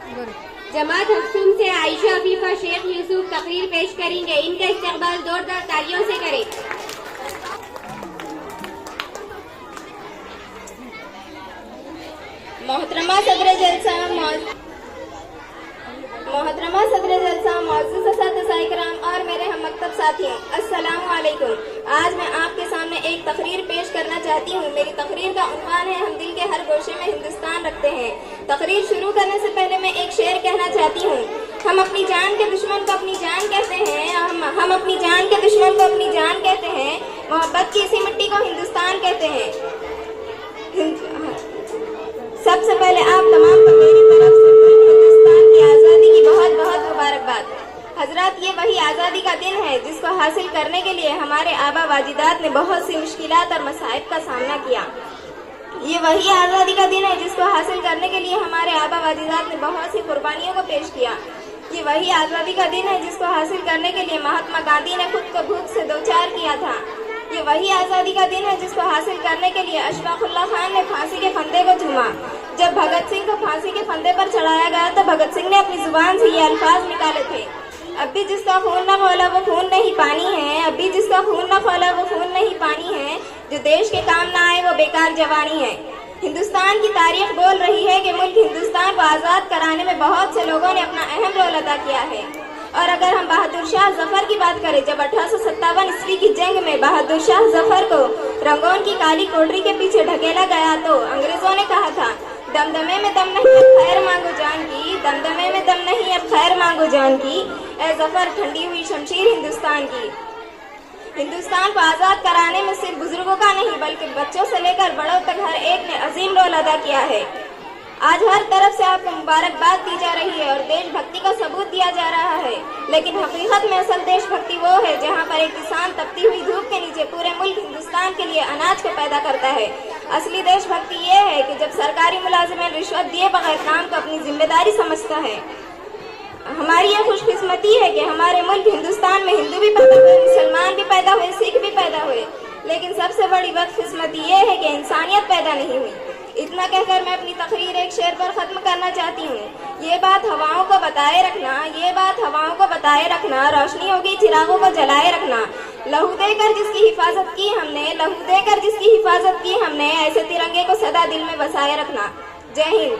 जमात हफ्सूम से आयशा अफीफा शेख यूसुफ तकरीर पेश करेंगे। इनका इस्तकबाल जोरदार तालियों से करें। मोहतरमा सदर जलसा मौजूद असतिज़ा इकराम और मेरे हम मकतब साथियों, अस्सलामु अलैकुम। आज मैं आपके सामने एक तकरीर पेश करना चाहती हूँ। मेरी तकरीर का उन्वान है, हम दिल के हर गोशे में हिंदुस्तान रखते हैं। तकरीर शुरू करने से पहले मैं एक शेर कहना चाहती हूँ। हम अपनी जान के दुश्मन को अपनी जान कहते हैं, हम अपनी जान के दुश्मन को अपनी जान कहते हैं। मोहब्बत की इसी मिट्टी को हिंदुस्तान कहते हैं। सबसे पहले आप तमाम को मेरी तरफ से हिंदुस्तान की आज़ादी की बहुत बहुत मुबारकबाद। हजरात, ये वही आज़ादी का दिन है जिसको हासिल करने के लिए हमारे आबा वाजिदात ने बहुत सी मुश्किलात और मसाइब का सामना किया। ये वही आज़ादी का दिन है जिसको हासिल करने के लिए हमारे आबा वाजिदात ने बहुत सी कुर्बानियों को पेश किया। ये वही आज़ादी का दिन है जिसको हासिल करने के लिए महात्मा गांधी ने खुद को भूख से दो चार किया था। ये वही आज़ादी का दिन है जिसको हासिल करने के लिए अशफाकुल्लाह खान ने फांसी के फंदे को चूमा। जब भगत सिंह को फांसी के फंदे पर चढ़ाया गया तो भगत सिंह ने अपनी जुबान से ये अल्फाज निकाले थे, अब भी जिसका खून न खौला वो खून नहीं पानी है, अब भी जिसका खून न खौला वो खून नहीं पानी है, जो देश के काम ना आए वो बेकार जवानी है। हिंदुस्तान की तारीख बोल रही है कि मुल्क हिंदुस्तान को आज़ाद कराने में बहुत से लोगों ने अपना अहम रोल अदा किया है। और अगर हम बहादुर शाह जफर की बात करें, जब 1857 ईस्वी की जंग में बहादुर शाह जफर को रंगून की काली कोठरी के पीछे ढकेला गया तो अंग्रेजों ने कहा था, दमदमे में दम नहीं अब खैर मांगो जान की, दमदमे में दम नहीं अब खैर मांगो जान की, ए जफर ठंडी हुई शमशीर हिंदुस्तान की। हिंदुस्तान को आज़ाद कराने में सिर्फ बुजुर्गों का नहीं बल्कि बच्चों से लेकर बड़ों तक हर एक ने अजीम रोल अदा किया है। आज हर तरफ से आपको मुबारकबाद दी जा रही है और देशभक्ति का सबूत दिया जा रहा है, लेकिन हकीकत में असल देशभक्ति वो है जहाँ पर एक किसान तपती हुई धूप के नीचे पूरे मुल्क हिंदुस्तान के लिए अनाज को पैदा करता है। असली देशभक्ति ये है कि जब सरकारी मुलाजिम रिश्वत दिए बगैर काम को अपनी जिम्मेदारी समझता है। हमारी ये खुशकिस्मती है कि हमारे मुल्क हिंदुस्तान में हिंदू भी पैदा हुए, मुसलमान भी पैदा हुए, सिख भी पैदा हुए, लेकिन सबसे बड़ी बदकिस्मती ये है कि इंसानियत पैदा नहीं हुई। इतना कहकर मैं अपनी तकरीर एक शेर पर ख़त्म करना चाहती हूँ। ये बात हवाओं को बताए रखना, ये बात हवाओं को बताए रखना, रोशनी होगी चिरागों को जलाए रखना। लहू देकर जिसकी हिफाजत की हमने, लहू देकर जिसकी हिफाजत की हमने, ऐसे तिरंगे को सदा दिल में बसाए रखना। जय हिंद।